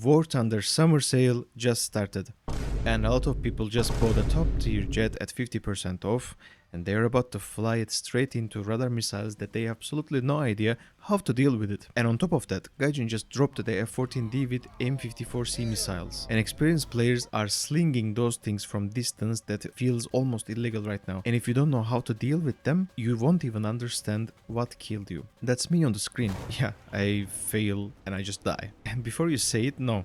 War Thunder summer sale just started, and a lot of people just bought a top tier jet at 50% off, and they're about to fly it straight into radar missiles that they have absolutely no idea how to deal with it. And on top of that, Gaijin just dropped the F-14D with M54C missiles, and experienced players are slinging those things from distance that feels almost illegal right now. And if you don't know how to deal with them, you won't even understand what killed you. That's me on the screen. Yeah, I fail and I just die. And before you say it, no.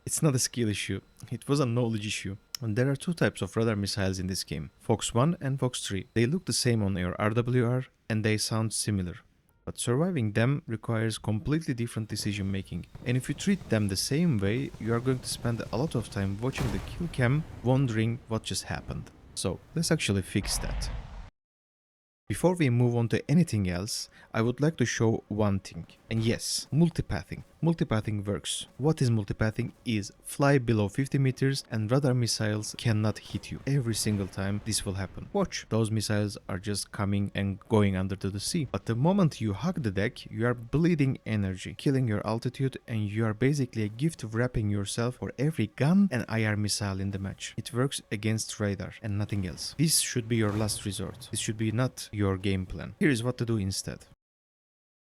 It's not a skill issue, it was a knowledge issue. And there are two types of radar missiles in this game, Fox-1 and Fox-3. They look the same on your RWR and they sound similar. But surviving them requires completely different decision making. And if you treat them the same way, you are going to spend a lot of time watching the kill cam, wondering what just happened. So let's actually fix that. Before we move on to anything else, I would like to show one thing. And yes, multipathing. Multipathing works. What is multipathing is fly below 50 meters and radar missiles cannot hit you. Every single time this will happen. Watch, those missiles are just coming and going under to the sea. But the moment you hug the deck, you are bleeding energy, killing your altitude, and you are basically a gift wrapping yourself for every gun and IR missile in the match. It works against radar and nothing else. This should be your last resort. This should be not your game plan. Here is what to do instead.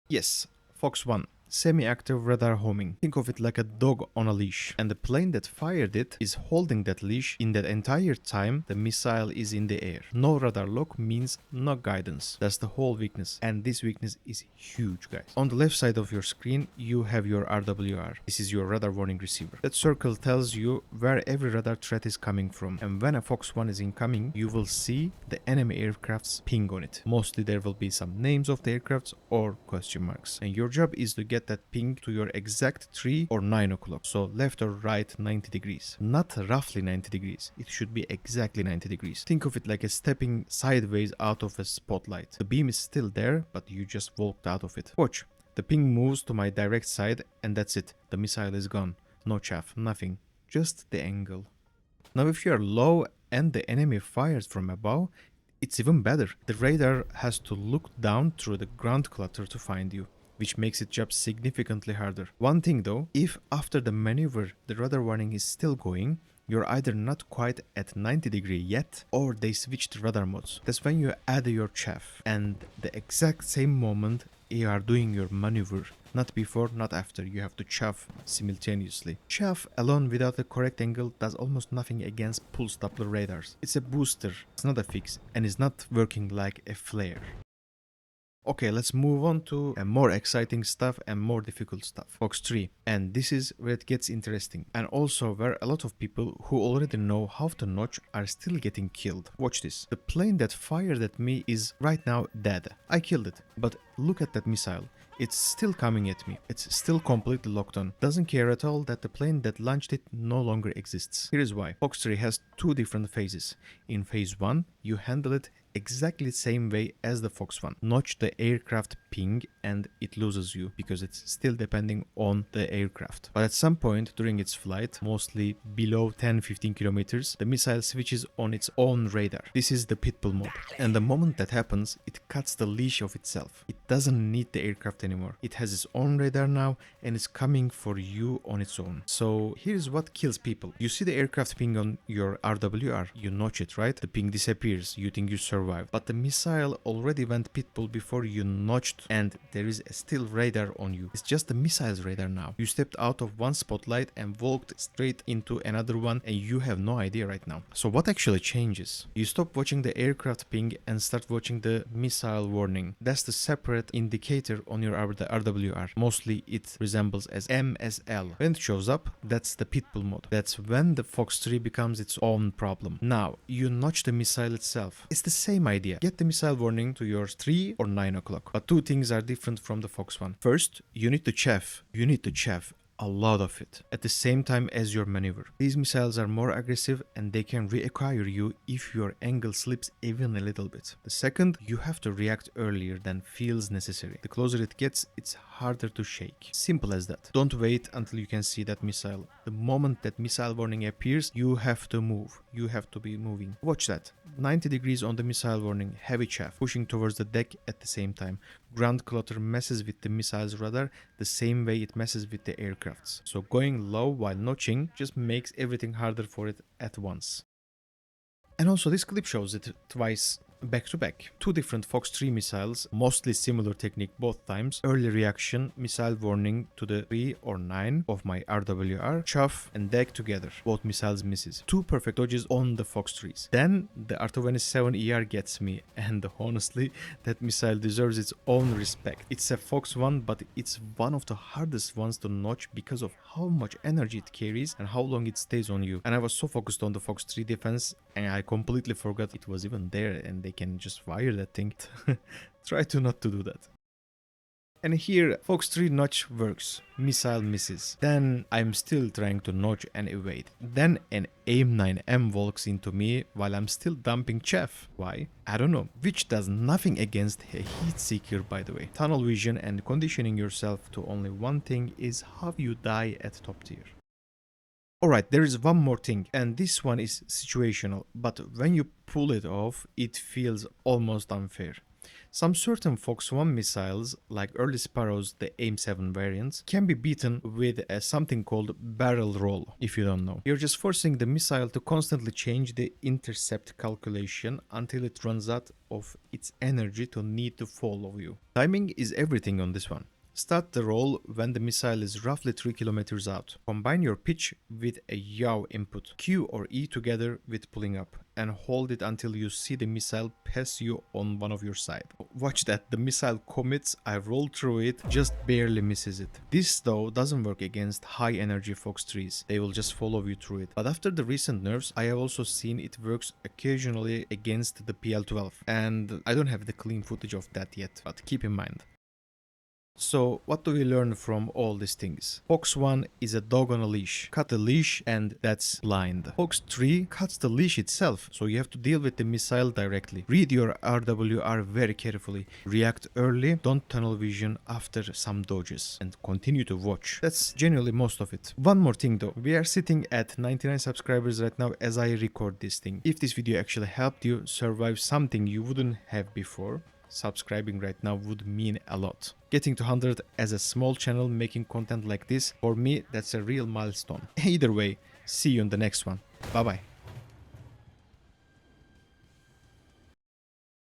Yes, Fox-1. Semi-active radar homing. Think of it like a dog on a leash, and the plane that fired it is holding that leash in that entire time the missile is in the air. No radar lock means no guidance. That's the whole weakness, and this weakness is huge, guys. On the left side of your screen you have your RWR. This is your radar warning receiver. That circle tells you where every radar threat is coming from, and when a Fox-1 is incoming you will see the enemy aircraft's ping on it. Mostly there will be some names of the aircrafts or question marks, and your job is to get that ping to your exact 3 or 9 o'clock, so left or right 90 degrees. Not roughly 90 degrees, it should be exactly 90 degrees. Think of it like a stepping sideways out of a spotlight. The beam is still there, but you just walked out of it. Watch, the ping moves to my direct side and that's it. The missile is gone. No chaff, nothing, just the angle. Now if you are low and the enemy fires from above, it's even better. The radar has to look down through the ground clutter to find you, which makes its job significantly harder. One thing though, if after the maneuver the radar warning is still going, you're either not quite at 90 degree yet, or they switched radar modes. That's when you add your chaff, and the exact same moment you are doing your maneuver. Not before, not after. You have to chaff simultaneously. Chaff alone without the correct angle does almost nothing against pulse Doppler radars. It's a booster, it's not a fix, and it's not working like a flare. Okay, let's move on to more exciting stuff and more difficult stuff. Fox-3. And this is where it gets interesting. And also where a lot of people who already know how to notch are still getting killed. Watch this. The plane that fired at me is right now dead. I killed it. But look at that missile. It's still coming at me. It's still completely locked on. Doesn't care at all that the plane that launched it no longer exists. Here is why. Fox-3 has two different phases. In phase 1, you handle it exactly the same way as the Fox-1. Notch the aircraft ping and it loses you because it's still depending on the aircraft. But at some point during its flight, mostly below 10-15 kilometers, the missile switches on its own radar. This is the pitbull mode. And the moment that happens, it cuts the leash of itself. It doesn't need the aircraft anymore. It has its own radar now and is coming for you on its own. So here's what kills people. You see the aircraft ping on your RWR. You notch it, right? The ping disappears. You think you survived. But the missile already went pitbull before you notched, and there is still radar on you. It's just the missile's radar now. You stepped out of one spotlight and walked straight into another one, and you have no idea right now. So what actually changes? You stop watching the aircraft ping and start watching the missile warning. That's the separate indicator on your RWR. Mostly it resembles as MSL. When it shows up, that's the pitbull mode. That's when the Fox-3 becomes its own problem. Now, you notch the missile itself. It's the same idea. Get the missile warning to your 3 or 9 o'clock. But two things are different from the Fox-1. First, you need to chaff. You need to chaff a lot of it at the same time as your maneuver. These missiles are more aggressive and they can reacquire you if your angle slips even a little bit. The second, you have to react earlier than feels necessary. The closer it gets, it's harder to shake. Simple as that. Don't wait until you can see that missile. The moment that missile warning appears, you have to move. You have to be moving. Watch that. 90 degrees on the missile warning, heavy chaff, pushing towards the deck at the same time. Ground clutter messes with the missile's radar the same way it messes with the aircraft's. So going low while notching just makes everything harder for it at once. And also this clip shows it twice back to back. Two different Fox-3 missiles, mostly similar technique both times. Early reaction, missile warning to the 3 or 9 of my RWR, chaff and deck together. Both missiles misses. Two perfect dodges on the Fox-3s. Then the R27ER gets me, and honestly, that missile deserves its own respect. It's a Fox-1, but it's one of the hardest ones to notch because of how much energy it carries and how long it stays on you. And I was so focused on the Fox-3 defense, and I completely forgot it was even there and they can just fire that thing. Try to not to do that. And here, Fox-3 notch works, missile misses. Then I'm still trying to notch and evade. Then an AIM-9M walks into me while I'm still dumping chaff. Why? I don't know. Which does nothing against a heat seeker, by the way. Tunnel vision and conditioning yourself to only one thing is how you die at top tier. Alright, there is one more thing, and this one is situational, but when you pull it off, it feels almost unfair. Some certain Fox-1 missiles, like early Sparrows, the AIM-7 variants, can be beaten with something called barrel roll, if you don't know. You're just forcing the missile to constantly change the intercept calculation until it runs out of its energy to need to follow you. Timing is everything on this one. Start the roll when the missile is roughly 3 kilometers out. Combine your pitch with a yaw input, Q or E together with pulling up, and hold it until you see the missile pass you on one of your side. Watch that, the missile commits, I roll through it, just barely misses it. This though doesn't work against high energy Fox-3s, they will just follow you through it. But after the recent nerfs, I have also seen it works occasionally against the PL-12, and I don't have the clean footage of that yet, but keep in mind. So what do we learn from all these things? Fox-1 is a dog on a leash. Cut the leash and that's blind. Fox-3 cuts the leash itself, so you have to deal with the missile directly. Read your RWR very carefully. React early, don't tunnel vision after some dodges, and continue to watch. That's generally most of it. One more thing though, we are sitting at 99 subscribers right now as I record this thing. If this video actually helped you survive something you wouldn't have before, subscribing right now would mean a lot. Getting to 100 as a small channel making content like this, for me that's a real milestone. Either way, see you in the next one. Bye bye.